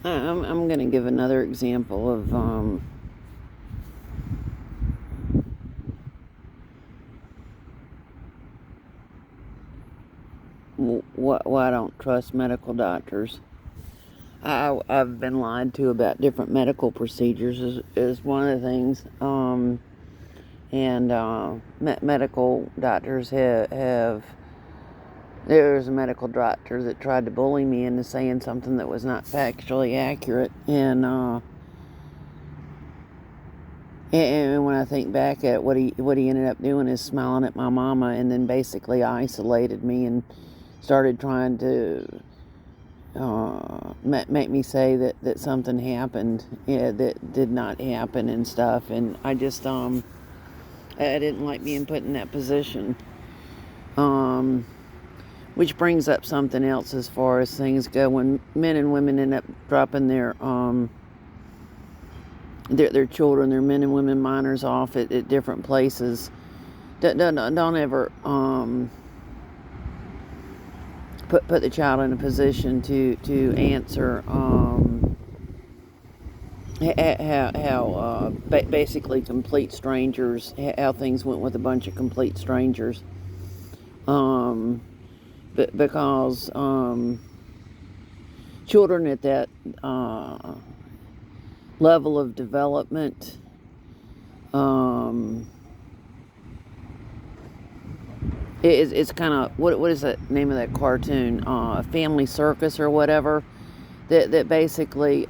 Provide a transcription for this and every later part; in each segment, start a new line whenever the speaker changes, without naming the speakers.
I'm going to give another example of why I don't trust medical doctors. I've been lied to about different medical procedures is one of the things. Medical doctors have. There was a medical doctor that tried to bully me into saying something that was not factually accurate, and when I think back at what he ended up doing is smiling at my mama, and then basically isolated me and started trying to make me say that something happened, that did not happen and stuff. And I just I didn't like being put in that position. Which brings up something else as far as things go. When men and women end up dropping their children, their men and women minors off at different places, don't ever put the child in a position to answer how basically complete strangers, how things went with a bunch of complete strangers, because children at that level of development, it's kind of, what is the name of that cartoon, Family Circus or whatever, that basically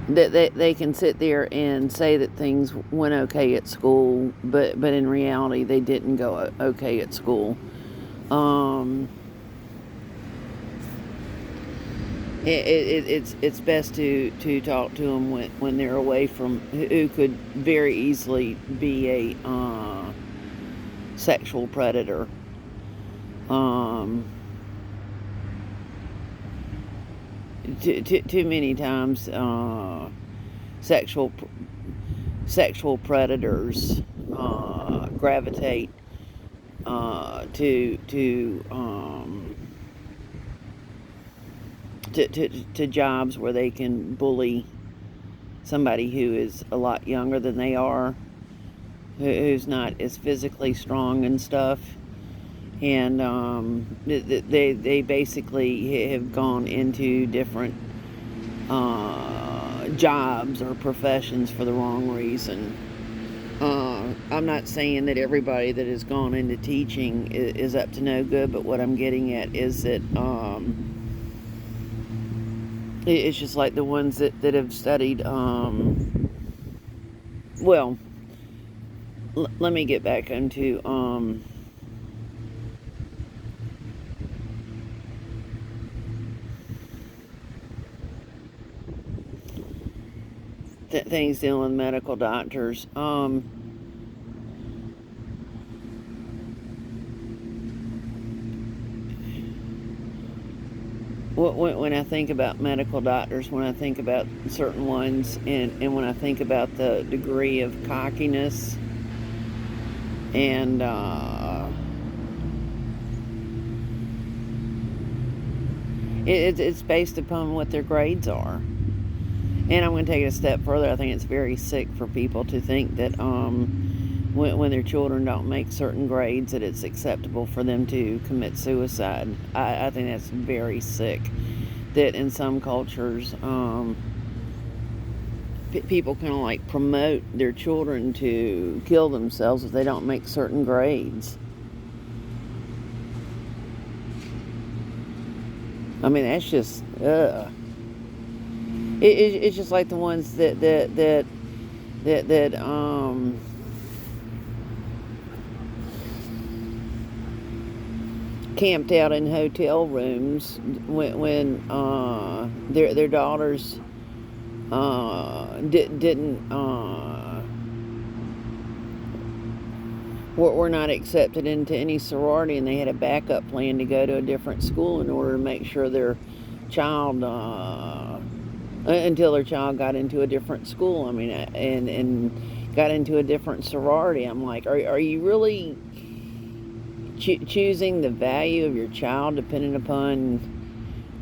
that they can sit there and say that things went okay at school, but in reality they didn't go okay at school. It's best to talk to them when they're away from who could very easily be a sexual predator. Too many times, sexual predators gravitate to jobs where they can bully somebody who is a lot younger than they are, who's not as physically strong and stuff. And they basically have gone into different jobs or professions for the wrong reason. I'm not saying that everybody that has gone into teaching is up to no good, but what I'm getting at is that it's just like the ones that have studied, well, let me get back into things dealing with medical doctors. When I think about medical doctors, when I think about certain ones, and when I think about the degree of cockiness and it's based upon what their grades are. And I'm going to take it a step further. I think it's very sick for people to think that when their children don't make certain grades, that it's acceptable for them to commit suicide. I think that's very sick. That in some cultures, people kind of like promote their children to kill themselves if they don't make certain grades. I mean, that's just, it's just like the ones that camped out in hotel rooms when their daughters didn't were not accepted into any sorority, and they had a backup plan to go to a different school in order to make sure their child until their child got into a different school. I mean, and got into a different sorority. I'm like, are you really choosing the value of your child depending upon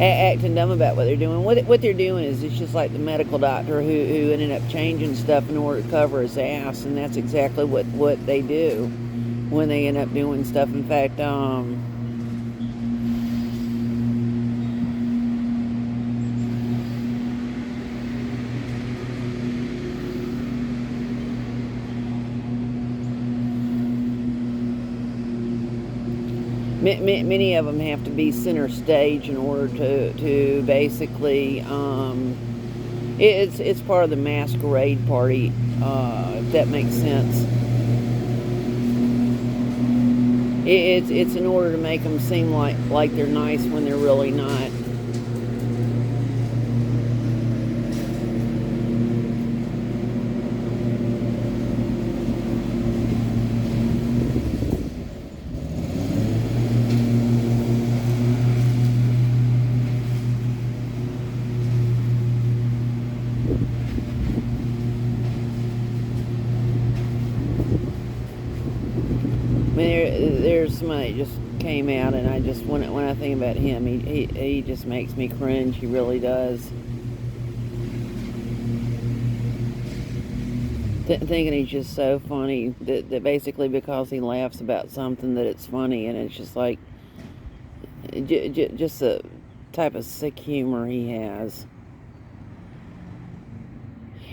acting dumb about what they're doing. What they're doing is, it's just like the medical doctor who ended up changing stuff in order to cover his ass, and that's exactly what they do when they end up doing stuff. In fact, many of them have to be center stage in order to basically, it's part of the masquerade party, if that makes sense. It's in order to make them seem like they're nice when they're really not. I mean, there's somebody that just came out, and I just, when I think about him, he just makes me cringe. He really does. Thinking he's just so funny that basically because he laughs about something that it's funny, and it's just like just the type of sick humor he has.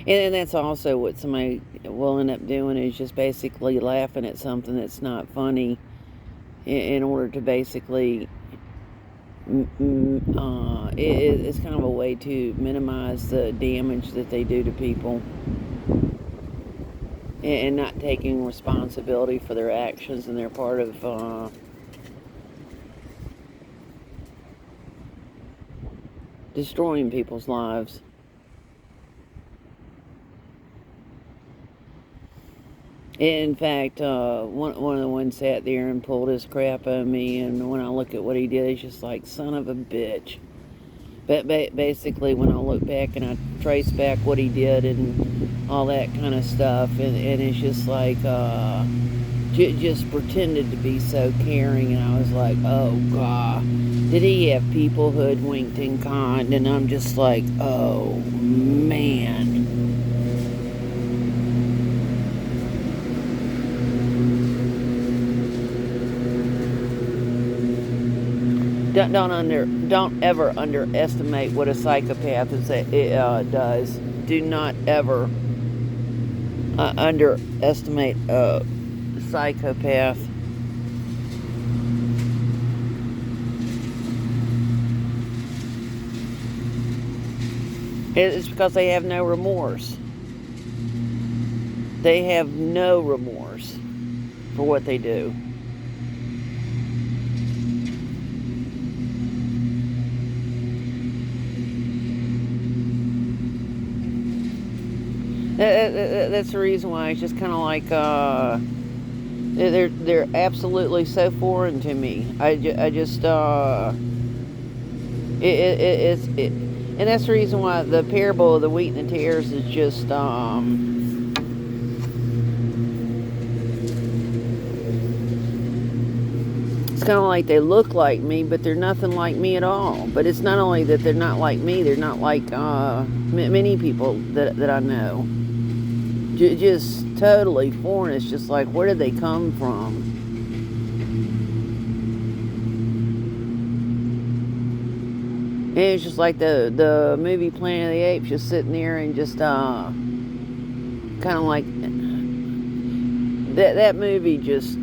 And that's also what somebody will end up doing, is just basically laughing at something that's not funny in order to basically, it's kind of a way to minimize the damage that they do to people, and not taking responsibility for their actions, and they're part of destroying people's lives. In fact, one of the ones sat there and pulled his crap on me, and when I look at what he did, it's just like, son of a bitch. But basically, when I look back and I trace back what he did and all that kind of stuff, and it's just like, just pretended to be so caring, and I was like, oh God, did he have people hoodwinked and conned? And I'm just like, oh man. Don't ever underestimate what a psychopath does. Do not ever underestimate a psychopath. It's because they have no remorse. They have no remorse for what they do. That's the reason why it's just kind of like, they're absolutely so foreign to me. I just and that's the reason why the parable of the wheat and the tares is just it's kind of like they look like me, but they're nothing like me at all. But it's not only that they're not like me, they're not like many people that I know. Just totally foreign. It's just like, where did they come from? And it's just like the movie Planet of the Apes, just sitting there and just kind of like that movie just.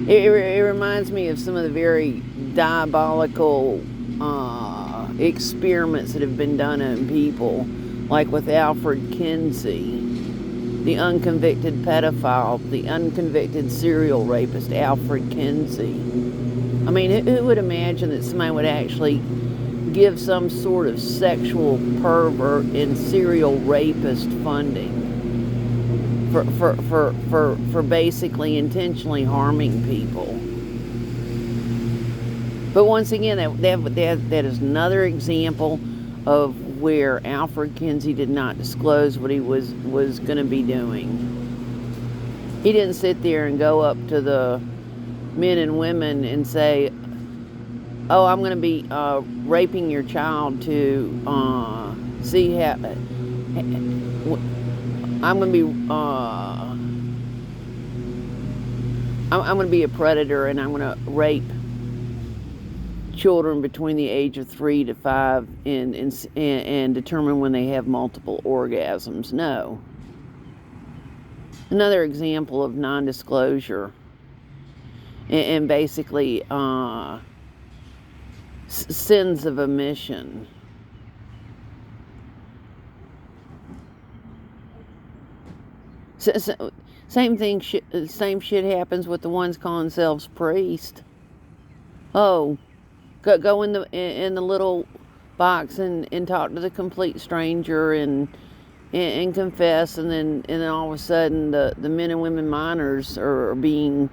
It reminds me of some of the very diabolical experiments that have been done on people, like with Alfred Kinsey, the unconvicted pedophile, the unconvicted serial rapist, Alfred Kinsey. I mean, who would imagine that somebody would actually give some sort of sexual pervert and serial rapist funding for basically intentionally harming people? But once again, that is another example of where Alfred Kinsey did not disclose what he was going to be doing. He didn't sit there and go up to the men and women and say, oh, I'm going to be raping your child to see how... I'm going to be... I'm going to be a predator, and I'm going to rape children between the age of 3 to 5 and determine when they have multiple orgasms. No. Another example of non-disclosure and basically sins of omission. Same thing. Same shit happens with the ones calling themselves priest. Oh, go in the little box and talk to the complete stranger and confess, and then all of a sudden the men and women minors are being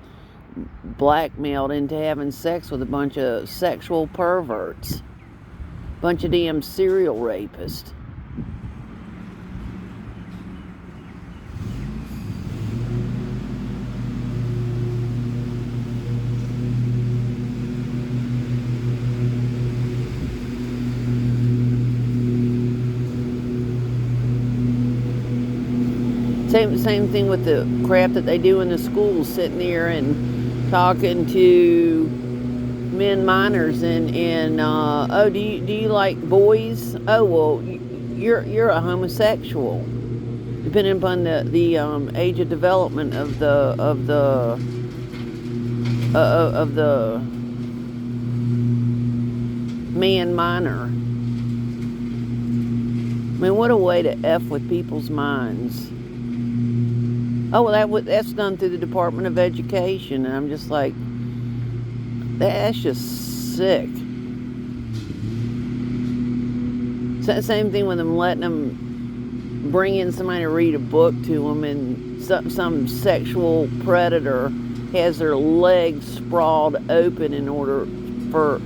blackmailed into having sex with a bunch of sexual perverts, bunch of damn serial rapists. Same thing with the crap that they do in the schools, sitting there and talking to men minors and oh, do you like boys? Oh, well, you're a homosexual, depending upon the age of development of the man minor. I mean, what a way to F with people's minds. Oh, well, that's done through the Department of Education, and I'm just like, that's just sick. Same thing with them letting them bring in somebody to read a book to them, and some sexual predator has their legs sprawled open in order for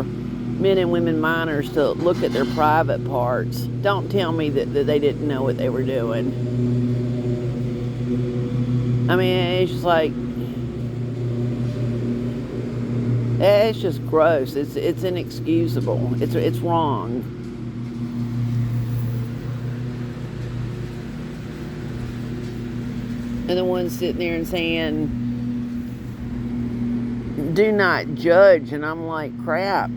men and women minors to look at their private parts. Don't tell me that they didn't know what they were doing. I mean, it's just like, it's just gross. It's inexcusable. It's wrong. And the ones sitting there and saying, do not judge, and I'm like, crap.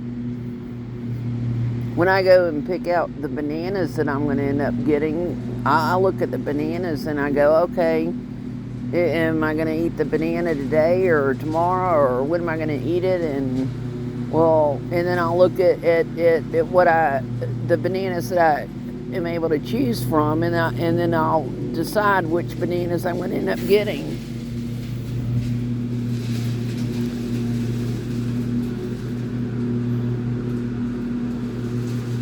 When I go and pick out the bananas that I'm going to end up getting, I look at the bananas and I go, okay, am I going to eat the banana today or tomorrow, or when am I going to eat it? And then I'll look at what the bananas that I am able to choose from, and then I'll decide which bananas I'm going to end up getting.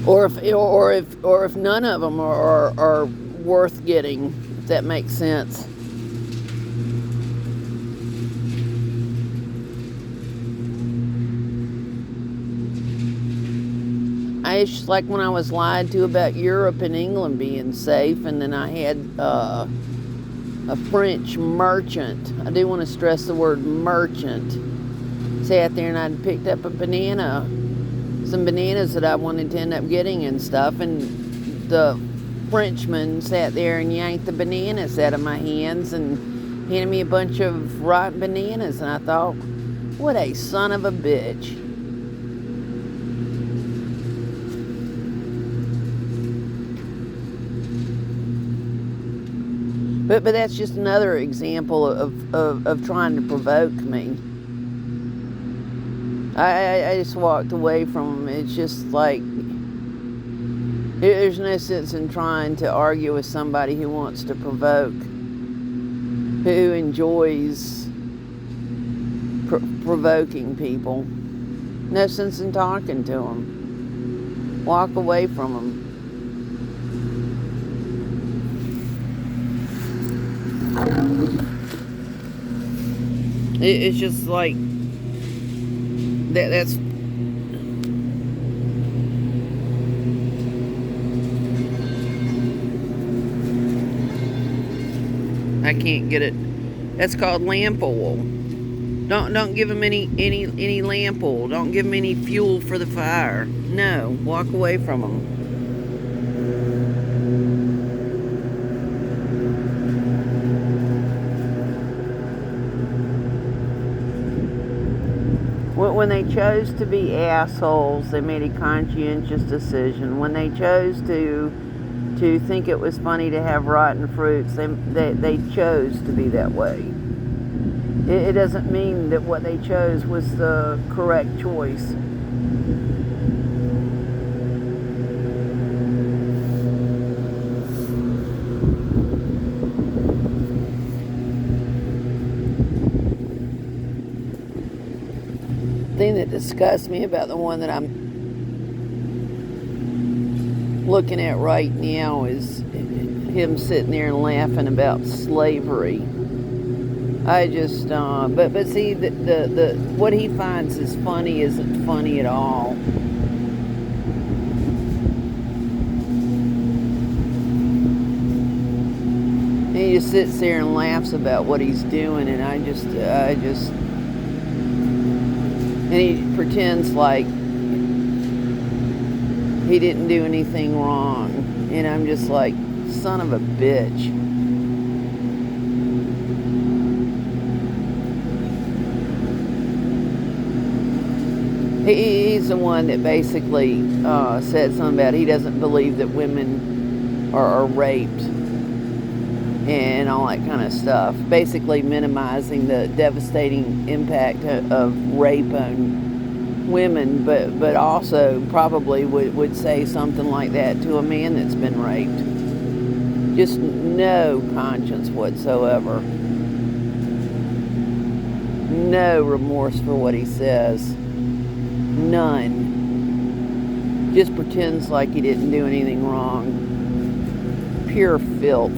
Or if none of them are worth getting, if that makes sense. It's like when I was lied to about Europe and England being safe, and then I had a French merchant, I do want to stress the word merchant, sat there and I'd picked up some bananas that I wanted to end up getting and stuff, and the Frenchman sat there and yanked the bananas out of my hands and handed me a bunch of rotten bananas, and I thought, what a son of a bitch. But that's just another example of trying to provoke me. I just walked away from them. It's just like, there's no sense in trying to argue with somebody who wants to provoke, who enjoys provoking people. No sense in talking to them. Walk away from them. It's just like that's I can't get it That's called lamp oil. Don't give them any lamp oil. Don't give them any fuel for the fire. No, walk away from them. When they chose to be assholes, they made a conscientious decision. When they chose to think it was funny to have rotten fruits, they chose to be that way. It doesn't mean that what they chose was the correct choice. The thing that disgusts me about the one that I'm looking at right now is him sitting there and laughing about slavery. I just, but see, the what he finds is funny isn't funny at all. And he just sits there and laughs about what he's doing, and and he pretends like he didn't do anything wrong. And I'm just like, son of a bitch. He's the one that basically said something about he doesn't believe that women are raped and all that kind of stuff. Basically minimizing the devastating impact of rape on women, but also probably would say something like that to a man that's been raped. Just no conscience whatsoever. No remorse for what he says. None. Just pretends like he didn't do anything wrong. Pure filth.